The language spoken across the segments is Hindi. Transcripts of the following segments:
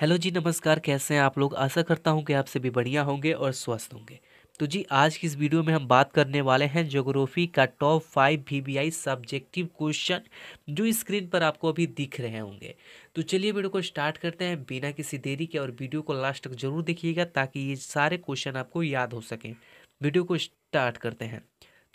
हेलो जी, नमस्कार। कैसे हैं आप लोग? आशा करता हूँ कि आप सभी बढ़िया होंगे और स्वस्थ होंगे। तो जी, आज की इस वीडियो में हम बात करने वाले हैं ज्योग्राफी का टॉप 5 वीवीआई सब्जेक्टिव क्वेश्चन जो स्क्रीन पर आपको अभी दिख रहे होंगे। तो चलिए वीडियो को स्टार्ट करते हैं बिना किसी देरी के, और वीडियो को लास्ट तक जरूर देखिएगा ताकि ये सारे क्वेश्चन आपको याद हो सकें। वीडियो को स्टार्ट करते हैं।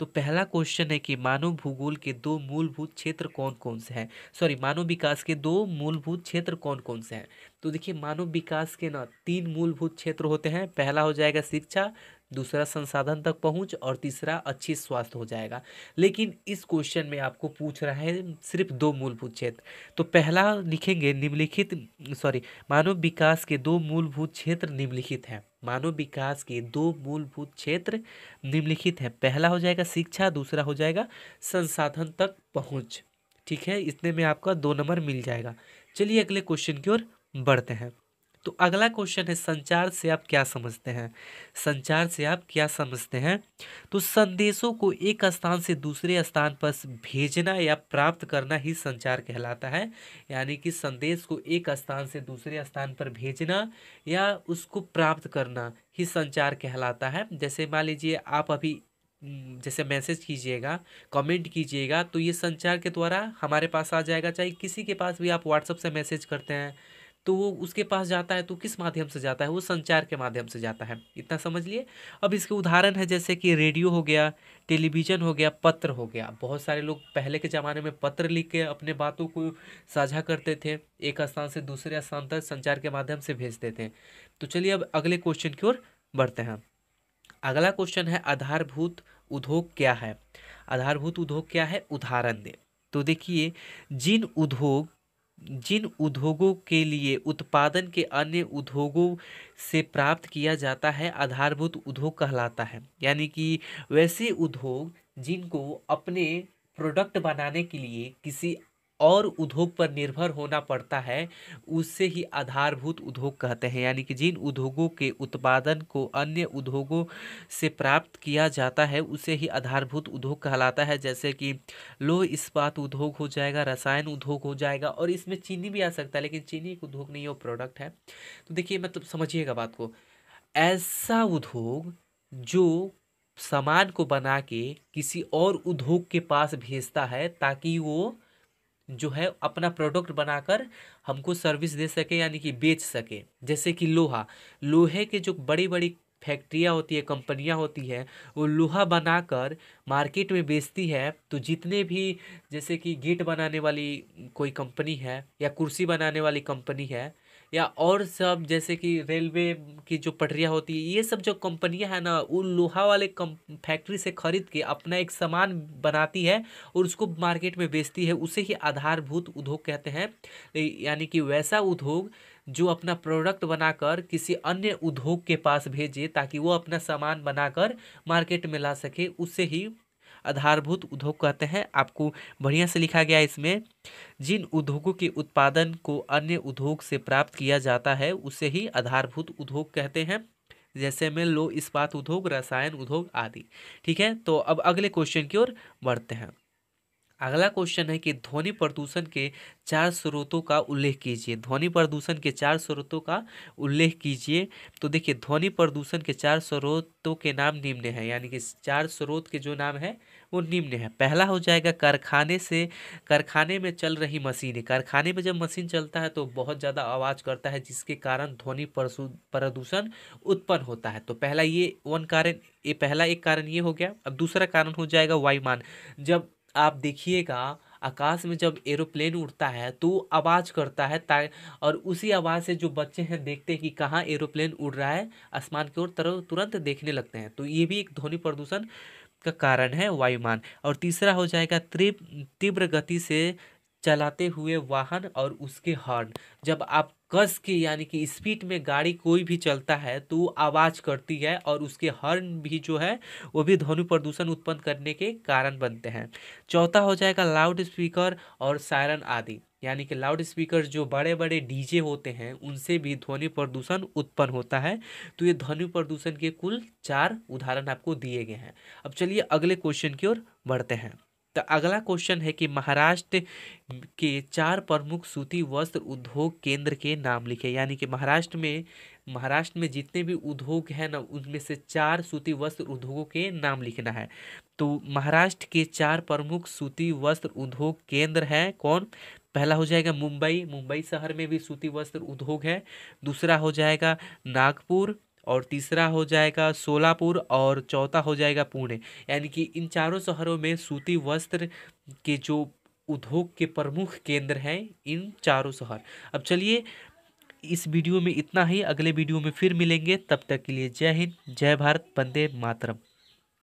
तो पहला क्वेश्चन है कि मानव भूगोल के दो मूलभूत क्षेत्र कौन कौन से हैं। सॉरी, मानव विकास के दो मूलभूत क्षेत्र कौन कौन से हैं। तो देखिए, मानव विकास के ना 3 मूलभूत क्षेत्र होते हैं। पहला हो जाएगा शिक्षा, दूसरा संसाधन तक पहुंच, और तीसरा अच्छी स्वास्थ्य हो जाएगा। लेकिन इस क्वेश्चन में आपको पूछ रहा है सिर्फ 2 मूलभूत क्षेत्र। तो पहला लिखेंगे निम्नलिखित, सॉरी, मानव विकास के 2 मूलभूत क्षेत्र निम्नलिखित हैं। मानव विकास के 2 मूलभूत क्षेत्र निम्नलिखित है। पहला हो जाएगा शिक्षा, दूसरा हो जाएगा संसाधन तक पहुंच। ठीक है, इतने में आपका 2 नंबर मिल जाएगा। चलिए अगले क्वेश्चन की ओर बढ़ते हैं। तो अगला क्वेश्चन है, संचार से आप क्या समझते हैं। संचार से आप क्या समझते हैं। तो संदेशों को एक स्थान से दूसरे स्थान पर भेजना या प्राप्त करना ही संचार कहलाता है। यानी कि संदेश को एक स्थान से दूसरे स्थान पर भेजना या उसको प्राप्त करना ही संचार कहलाता है। जैसे मान लीजिए आप अभी जैसे मैसेज कीजिएगा, कमेंट कीजिएगा, तो ये संचार के द्वारा हमारे पास आ जाएगा। चाहे किसी के पास भी आप व्हाट्सएप से मैसेज करते हैं तो वो उसके पास जाता है, तो किस माध्यम से जाता है, वो संचार के माध्यम से जाता है। इतना समझ लिए। अब इसके उदाहरण है जैसे कि रेडियो हो गया, टेलीविज़न हो गया, पत्र हो गया। बहुत सारे लोग पहले के ज़माने में पत्र लिख के अपने बातों को साझा करते थे, एक स्थान से दूसरे स्थान तक संचार के माध्यम से भेजते थे। तो चलिए अब अगले क्वेश्चन की ओर बढ़ते हैं। अगला क्वेश्चन है, आधारभूत उद्योग क्या है। आधारभूत उद्योग क्या है, उदाहरण दें। तो देखिए, जिन उद्योगों के लिए उत्पादन के अन्य उद्योगों से प्राप्त किया जाता है, आधारभूत उद्योग कहलाता है। यानी कि वैसे उद्योग जिनको अपने प्रोडक्ट बनाने के लिए किसी और उद्योग पर निर्भर होना पड़ता है, उससे ही आधारभूत उद्योग कहते हैं। यानी कि जिन उद्योगों के उत्पादन को अन्य उद्योगों से प्राप्त किया जाता है, उसे ही आधारभूत उद्योग कहलाता है। जैसे कि लोह इस्पात उद्योग हो जाएगा, रसायन उद्योग हो जाएगा, और इसमें चीनी भी आ सकता है, लेकिन चीनी एक उद्योग नहीं है, वो प्रोडक्ट है। तो देखिए, मतलब समझिएगा बात को। ऐसा उद्योग जो सामान को बना के किसी और उद्योग के पास भेजता है ताकि वो जो है अपना प्रोडक्ट बनाकर हमको सर्विस दे सके, यानी कि बेच सके। जैसे कि लोहा, लोहे के जो बड़ी बड़ी फैक्ट्रियाँ होती है, कंपनियाँ होती है, वो लोहा बनाकर मार्केट में बेचती है। तो जितने भी, जैसे कि गेट बनाने वाली कोई कंपनी है, या कुर्सी बनाने वाली कंपनी है, या और सब जैसे कि रेलवे की जो पटरियाँ होती है, ये सब जो कंपनियां है ना, वो लोहा वाले फैक्ट्री से खरीद के अपना एक सामान बनाती है और उसको मार्केट में बेचती है। उसे ही आधारभूत उद्योग कहते हैं। यानी कि वैसा उद्योग जो अपना प्रोडक्ट बनाकर किसी अन्य उद्योग के पास भेजे ताकि वो अपना सामान बनाकर मार्केट में ला सके, उससे ही आधारभूत उद्योग कहते हैं। आपको बढ़िया से लिखा गया है इसमें, जिन उद्योगों के उत्पादन को अन्य उद्योग से प्राप्त किया जाता है, उसे ही आधारभूत उद्योग कहते हैं। जैसे में लो इस्पात उद्योग, रसायन उद्योग आदि। ठीक है, तो अब अगले क्वेश्चन की ओर बढ़ते हैं। अगला क्वेश्चन है कि ध्वनि प्रदूषण के 4 स्रोतों का उल्लेख कीजिए। ध्वनि प्रदूषण के 4 स्रोतों का उल्लेख कीजिए। तो देखिए, ध्वनि प्रदूषण के 4 स्रोतों के नाम निम्न है। यानी कि 4 स्रोत के जो नाम है वो निम्न है। पहला हो जाएगा कारखाने में चल रही मशीनें। कारखाने में जब मशीन चलता है तो बहुत ज़्यादा आवाज़ करता है, जिसके कारण ध्वनि प्रदूषण उत्पन्न होता है। तो पहला ये वन कारण, ये पहला एक कारण ये हो गया। अब दूसरा कारण हो जाएगा वायुमान। जब आप देखिएगा, आकाश में जब एरोप्लेन उड़ता है तो आवाज़ करता है, और उसी आवाज़ से जो बच्चे हैं देखते हैं कि कहाँ एरोप्लेन उड़ रहा है, आसमान की ओर तरह तुरंत देखने लगते हैं। तो ये भी एक ध्वनि प्रदूषण का कारण है, वायुमान। और तीसरा हो जाएगा तीव्र गति से चलाते हुए वाहन और उसके हॉर्न। जब आप कस के, यानी कि स्पीड में गाड़ी कोई भी चलता है तो वो आवाज़ करती है, और उसके हॉर्न भी जो है वो भी ध्वनि प्रदूषण उत्पन्न करने के कारण बनते हैं। चौथा हो जाएगा लाउड स्पीकर और सायरन आदि। यानी कि लाउड स्पीकर जो बड़े बड़े डीजे होते हैं, उनसे भी ध्वनि प्रदूषण उत्पन्न होता है। तो ये ध्वनि प्रदूषण के कुल 4 उदाहरण आपको दिए गए हैं। अब चलिए अगले क्वेश्चन की ओर बढ़ते हैं। तो अगला क्वेश्चन है कि महाराष्ट्र के 4 प्रमुख सूती वस्त्र उद्योग केंद्र के नाम लिखे। यानी कि महाराष्ट्र में जितने भी उद्योग हैं ना, उनमें से 4 सूती वस्त्र उद्योगों के नाम लिखना है। तो महाराष्ट्र के 4 प्रमुख सूती वस्त्र उद्योग केंद्र हैं कौन? पहला हो जाएगा मुंबई, मुंबई शहर में भी सूती वस्त्र उद्योग है। दूसरा हो जाएगा नागपुर, और तीसरा हो जाएगा सोलापुर, और चौथा हो जाएगा पुणे। यानी कि इन चारों शहरों में सूती वस्त्र के जो उद्योग के प्रमुख केंद्र हैं, इन चारों शहर। अब चलिए, इस वीडियो में इतना ही। अगले वीडियो में फिर मिलेंगे, तब तक के लिए जय हिंद, जय भारत, वंदे मातरम।